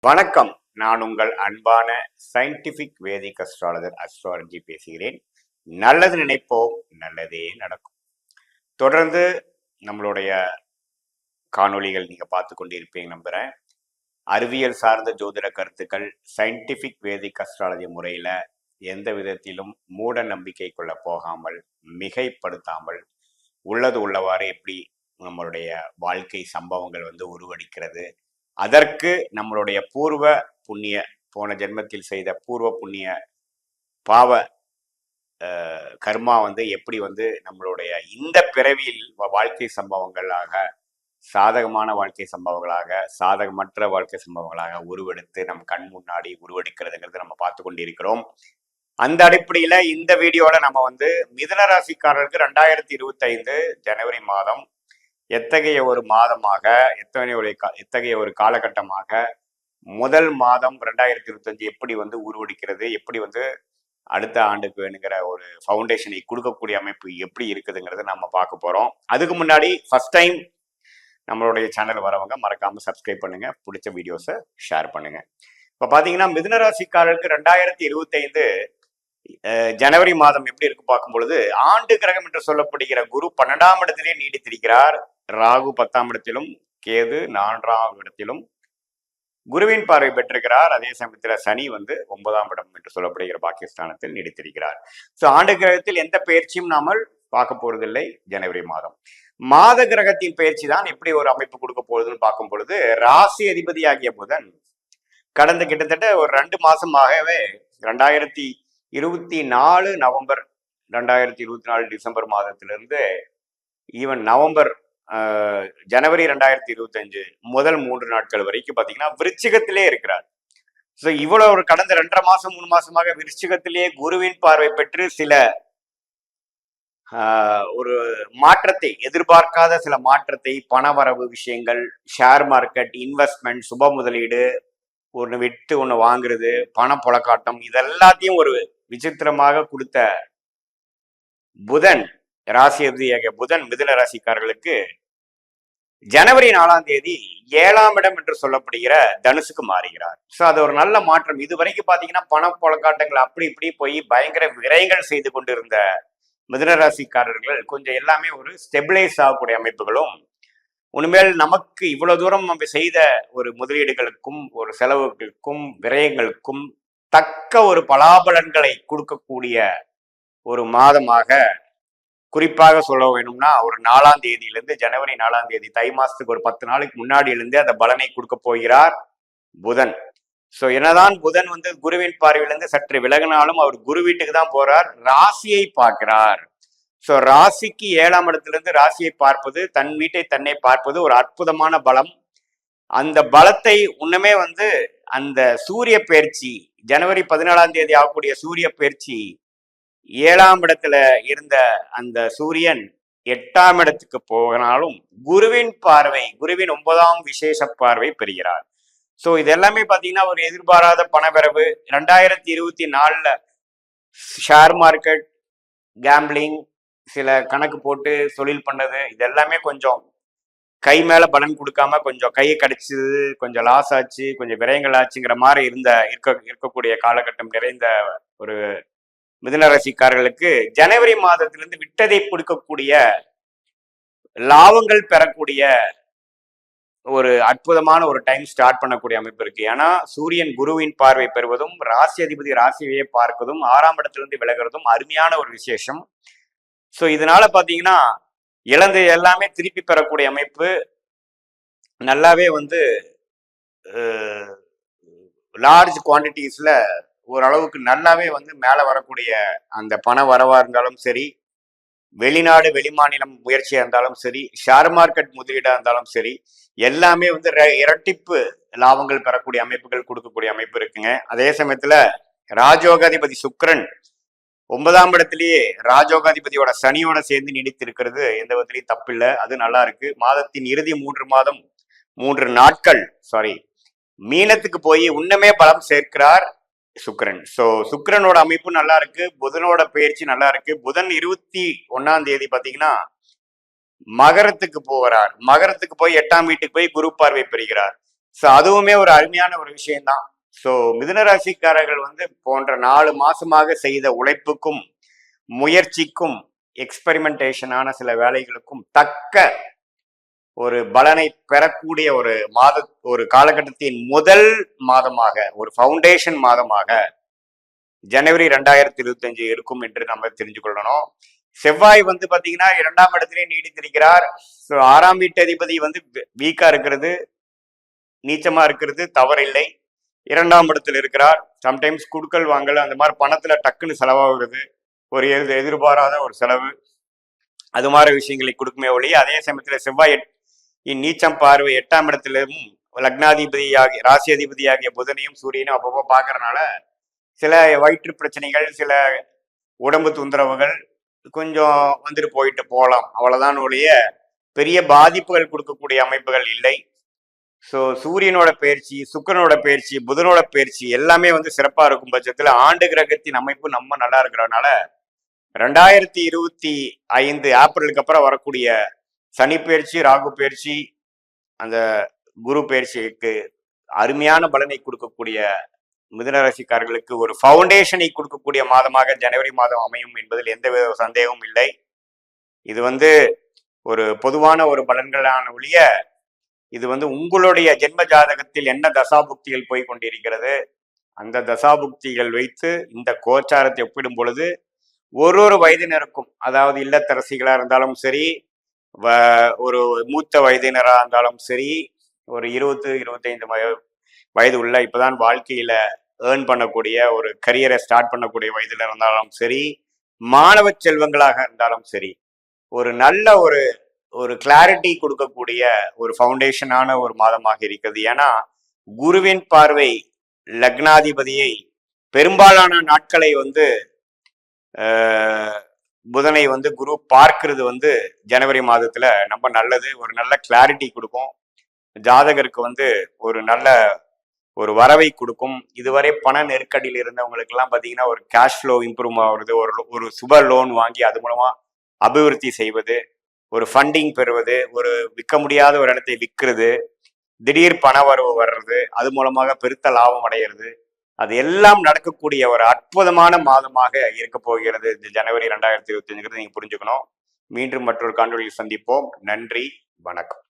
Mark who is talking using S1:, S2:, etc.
S1: வணக்கம். நான் உங்கள் அன்பான சயின்டிபிக் வேதிக் அஸ்ட்ராலஜி பேசுகிறேன். நல்லது நினைப்போம், நல்லதே நடக்கும். தொடர்ந்து நம்மளுடைய காணொளிகள் நீங்க பார்த்து கொண்டிருப்பீங்க நம்புறேன். அறிவியல் சார்ந்த ஜோதிட கருத்துக்கள் சயின்டிபிக் வேதிக் அஸ்ட்ராலஜி முறையில எந்த விதத்திலும் மூட நம்பிக்கைக்குள்ள போகாமல், மிகைப்படுத்தாமல், உள்ளது உள்ளவாறு எப்படி நம்மளுடைய வாழ்க்கை சம்பவங்கள் உருவடிக்கிறது, அதற்கு நம்மளுடைய பூர்வ புண்ணிய, போன ஜென்மத்தில் செய்த பூர்வ புண்ணிய பாவ கர்மா எப்படி நம்மளுடைய இந்த பிறவியில் வாழ்க்கை சம்பவங்களாக, சாதகமான வாழ்க்கை சம்பவங்களாக, சாதகமற்ற வாழ்க்கை சம்பவங்களாக உருவெடுத்து நம் கண் முன்னாடி உருவெடுக்கிறதுங்கிறது நம்ம பார்த்து கொண்டிருக்கிறோம். அந்த அடிப்படையில இந்த வீடியோல நம்ம மிதுன ராசிக்காரருக்கு 2025 ஜனவரி மாதம் எத்தகைய ஒரு மாதமாக, எத்தகைய ஒரு காலகட்டமாக, முதல் மாதம் 2025 எப்படி உருவடிக்கிறது, எப்படி அடுத்த ஆண்டுக்கு வேணுங்கிற ஒரு ஃபவுண்டேஷனை கொடுக்கக்கூடிய அமைப்பு எப்படி இருக்குதுங்கிறத நம்ம பார்க்க போறோம். அதுக்கு முன்னாடி ஃபர்ஸ்ட் டைம் நம்மளுடைய சேனல் வரவங்க மறக்காம சப்ஸ்கிரைப் பண்ணுங்க, பிடிச்ச வீடியோஸை ஷேர் பண்ணுங்க. இப்ப பாத்தீங்கன்னா மிதுன ராசிக்காரருக்கு 2025 ஜனவரி மாதம் எப்படி இருக்கு பார்க்கும் பொழுது, ஆண்டு கிரகம் என்று சொல்லப்படுகிற குரு 12ஆம் இடத்திலே நீடித்திருக்கிறார். ராகு 10ஆம் இடத்திலும், கேது 4ஆம் இடத்திலும் குருவின் பார்வை பெற்றிருக்கிறார். அதே சமயத்தில் சனி 9ஆம் இடம் என்று சொல்லப்படுகிற பாகிஸ்தானத்தில் நீடித்திருக்கிறார். ஸோ ஆண்டு கிரகத்தில் எந்த பயிற்சியும் நாமல் பார்க்க போறதில்லை. ஜனவரி மாதம் மாத கிரகத்தின் பயிற்சி தான் எப்படி ஒரு அமைப்பு கொடுக்க போகுதுன்னு பார்க்கும் பொழுது, ராசி அதிபதியாகிய புதன் கடந்த கிட்டத்தட்ட ஒரு 2 மாசமாகவே 2024 நவம்பர், 2024 டிசம்பர் மாதத்திலிருந்து ஈவன் நவம்பர், ஜனவரி 2025 முதல் 3 நாட்கள் வரைக்கும் பாத்தீங்கன்னா விருச்சிகத்திலே இருக்கிறார். ஸோ இவ்வளவு ஒரு கடந்த 2.5 மாசம் 3 மாசமாக விருச்சிகத்திலேயே குருவின் பார்வை பெற்று சில ஒரு மாற்றத்தை, எதிர்பார்க்காத சில மாற்றத்தை, பணவரவு விஷயங்கள், ஷேர் மார்க்கெட், இன்வெஸ்ட்மெண்ட், சுப முதலீடு, ஒன்று விட்டு ஒன்று வாங்குறது, பண புழக்காட்டம், இதெல்லாத்தையும் ஒரு விசித்திரமாக கொடுத்த புதன், ராசி அதிபதியாக புதன் மிதுன ராசிக்காரர்களுக்கு ஜனவரி 4ஆம் தேதி 7ஆம் இடம் என்று சொல்லப்படுகிற தனுசுக்கு மாறுகிறார். ஸோ அது ஒரு நல்ல மாற்றம். இதுவரைக்கும் பாத்தீங்கன்னா பண புழக்காட்டங்கள் அப்படி இப்படி போய் பயங்கர விரயங்கள் செய்து கொண்டிருந்த மிதுன ராசிக்காரர்கள் கொஞ்சம் எல்லாமே ஒரு ஸ்டெபிளைஸ் ஆகக்கூடிய அமைப்புகளும், உண்மையில் நமக்கு இவ்வளவு தூரம் நம்ம செய்த ஒரு முதலீடுகளுக்கும், ஒரு செலவுகளுக்கும், விரயங்களுக்கும் தக்க ஒரு பலாபலன்களை கொடுக்கக்கூடிய ஒரு மாதமாக, குறிப்பாக சொல்ல வேணும்னா ஒரு 4ஆம் தேதியிலிருந்து, ஜனவரி 4ஆம் தேதி, தை மாசத்துக்கு ஒரு 10 நாளைக்கு முன்னாடியிலிருந்து அந்த பலனை கொடுக்க போகிறார் புதன். ஸோ என்னதான் புதன் குருவின் பார்வையிலிருந்து சற்று விலகினாலும் அவர் குரு வீட்டுக்கு தான் போறார், ராசியை பார்க்கிறார். ஸோ ராசிக்கு 7ஆம் இடத்திலிருந்து ராசியை பார்ப்பது, தன் வீட்டை தன்னை பார்ப்பது ஒரு அற்புதமான பலம். அந்த பலத்தை இன்னுமே அந்த சூரிய பயிற்சி, ஜனவரி 14ஆம் தேதி ஆகக்கூடிய சூரிய பயிற்சி, 7ஆம் இடத்துல இருந்த அந்த சூரியன் 8ஆம் இடத்துக்கு போகனாலும் குருவின் பார்வை, குருவின் 9ஆம் விசேஷ பார்வை பெறுகிறார். ஸோ இது எல்லாமே பாத்தீங்கன்னா ஒரு எதிர்பாராத பணவரவு. 2024 ஷேர் மார்க்கெட், கேம்பிளிங், சில கணக்கு போட்டு தொழில் பண்ணது, இது எல்லாமே கொஞ்சம் கை மேல பலன் கொடுக்காம கொஞ்சம் கையை கடிச்சது, கொஞ்சம் லாஸ் ஆச்சு, கொஞ்சம் விரயங்கள் ஆச்சுங்கிற மாதிரி இருக்கக்கூடிய காலகட்டம் நிறைந்த ஒரு மிதுன ராசிக்காரர்களுக்கு ஜனவரி மாதத்திலிருந்து விட்டதை கொடுக்கக்கூடிய, லாபங்கள் பெறக்கூடிய ஒரு அற்புதமான ஒரு டைம் ஸ்டார்ட் பண்ணக்கூடிய அமைப்பு இருக்கு. ஏன்னா சூரியன் குருவின் பார்வை பெறுவதும், ராசி அதிபதி ராசியை பார்ப்பதும், 6ஆம் இடத்திலிருந்து விலகிறதும் அருமையான ஒரு விசேஷம். ஸோ இதனால பாத்தீங்கன்னா இழந்து எல்லாமே திருப்பி பெறக்கூடிய அமைப்பு, நல்லாவே லார்ஜ் குவான்டிட்டிஸ்ல ஓரளவுக்கு நல்லாவே மேல வரக்கூடிய அந்த பண வரவா இருந்தாலும் சரி, வெளிநாடு வெளிமாநிலம் முயற்சியா இருந்தாலும் சரி, ஷேர் மார்க்கெட் முதலீடா இருந்தாலும் சரி, எல்லாமே இரட்டிப்பு லாபங்கள் பெறக்கூடிய அமைப்புகள் கொடுக்கக்கூடிய அமைப்பு இருக்குங்க. அதே சமயத்துல ராஜயோகாதிபதி சுக்கிரன் 9ஆம் இடத்திலேயே ராஜயோகாதிபதியோட சனியோட சேர்ந்து நீடித்து இருக்கிறது எந்த விதத்திலையும் தப்பில்லை, அது நல்லா இருக்கு. மாதத்தின் இறுதி 3 நாட்கள் மீனத்துக்கு போய் உன்னமே பலம் சேர்க்கிறார் சுக்கிரன். ஸோ சுக்கிரனோட அமைப்பு நல்லா இருக்கு, புதனோட பயிற்சி நல்லா இருக்கு. புதன் 21ஆம் தேதி பாத்தீங்கன்னா மகரத்துக்கு போகிறார். மகரத்துக்கு போய் 8ஆம் வீட்டுக்கு போய் குரு பார்வை பெறுகிறார். ஸோ அதுவுமே ஒரு அருமையான ஒரு விஷயம்தான். ஸோ மிதுன ராசிக்காரர்கள் வந்து போன்ற 4 மாசமாக செய்த உழைப்புக்கும் முயற்சிக்கும் எக்ஸ்பெரிமெண்டேஷனான சில வேலைகளுக்கும் தக்க ஒரு பலனை பெறக்கூடிய ஒரு காலகட்டத்தின் முதல் மாதமாக, ஒரு ஃபவுண்டேஷன் மாதமாக ஜனவரி 2025 இருக்கும் என்று நம்ம தெரிஞ்சு கொள்ளணும். செவ்வாய் வந்து பாத்தீங்கன்னா 2ஆம் இடத்திலே நீடித்திருக்கிறார். ஸோ 6ஆம் வீட்டு அதிபதி வந்து வீக்கா இருக்கிறது, நீச்சமா இருக்கிறது தவறில்லை. 2ஆம் இடத்தில் இருக்கிறார். சம்டைம்ஸ் குடுக்கல் வாங்கல் அந்த மாதிரி பணத்துல டக்குன்னு செலவாகிறது, ஒரு எதிர்பாராத ஒரு செலவு, அது மாதிரி விஷயங்களை கொடுக்குமே ஒழிய, அதே சமயத்துல செவ்வாய் நீச்சம் பார்வை 8ஆம் இடத்திலும் லக்னாதிபதியாகிய ராசி அதிபதியாகிய புதனையும் சூரியனும் அப்பப்போ பார்க்கறதுனால சில வயிற்று பிரச்சனைகள், சில உடம்பு தொந்தரவுகள் கொஞ்சம் வந்துட்டு போயிட்டு போகலாம், அவ்வளவுதான் ஒழிய பெரிய பாதிப்புகள் கொடுக்கக்கூடிய அமைப்புகள் இல்லை. ஸோ சூரியனோட பயிற்சி, சுக்கிரனோட பயிற்சி, புதனோட பயிற்சி எல்லாமே வந்து சிறப்பா இருக்கும் பட்சத்துல ஆண்டு கிரகத்தின் அமைப்பு நம்ம நல்லா இருக்கிறதுனால 2025 ஏப்ரலுக்கு அப்புறம் வரக்கூடிய சனி பயிற்சி, ராகு பயிற்சி, அந்த குரு பயிற்சிக்கு அருமையான பலனை கொடுக்கக்கூடிய மிதுன ராசிக்காரர்களுக்கு ஒரு ஃபவுண்டேஷனை கொடுக்கக்கூடிய மாதமாக ஜனவரி மாதம் அமையும் என்பதில் எந்தவித சந்தேகமும் இல்லை. இது வந்து ஒரு பொதுவான ஒரு பலன்களான ஒழிய, இது வந்து உங்களுடைய ஜென்ம ஜாதகத்தில் என்ன தசாபுக்திகள் போய் கொண்டிருக்கிறது, அந்த தசாபுக்திகள் வைத்து இந்த கோச்சாரத்தை ஒப்பிடும் பொழுது ஒரு வயதினருக்கும், அதாவது இல்லத்தரசிகளா இருந்தாலும் சரி, ஒரு மூத்த வயதினரா இருந்தாலும் சரி, ஒரு 20-25 வயது உள்ள இப்பதான் வாழ்க்கையில ஏர்ன் பண்ணக்கூடிய ஒரு கரியரை ஸ்டார்ட் பண்ணக்கூடிய வயதுல இருந்தாலும் சரி, மாணவ செல்வங்களாக இருந்தாலும் சரி, ஒரு நல்ல ஒரு கிளாரிட்டி கொடுக்கக்கூடிய ஒரு ஃபவுண்டேஷனான ஒரு மாதமாக இருக்கிறது. ஏன்னா குருவின் பார்வை லக்னாதிபதியை பெரும்பாலான நாட்களை வந்து புதனை வந்து குரு பார்க்கிறது வந்து ஜனவரி மாதத்துல ரொம்ப நல்லது, ஒரு நல்ல கிளாரிட்டி கொடுக்கும். ஜாதகருக்கு வந்து ஒரு நல்ல ஒரு வரவை கொடுக்கும். இதுவரை பண நெருக்கடியில் இருந்தவங்களுக்கு எல்லாம் பாத்தீங்கன்னா ஒரு கேஷ் ஃப்ளோ இம்ப்ரூவ் ஆகுறது, ஒரு சுப லோன் வாங்கி அது மூலமா அபிவிருத்தி செய்வது, ஒரு ஃபண்டிங் பெறுவது, ஒரு விற்க முடியாத ஒரு இடத்தை விற்கிறது, திடீர் பண வரவு வர்றது, அது மூலமாக பெருத்த லாபம் அடைகிறது, அது எல்லாம் நடக்கக்கூடிய ஒரு அற்புதமான மாதமாக இருக்க போகிறது இந்த ஜனவரி 2025 நீங்க புரிஞ்சுக்கணும். மீண்டும் மற்றொரு காணொலியில் சந்திப்போம். நன்றி, வணக்கம்.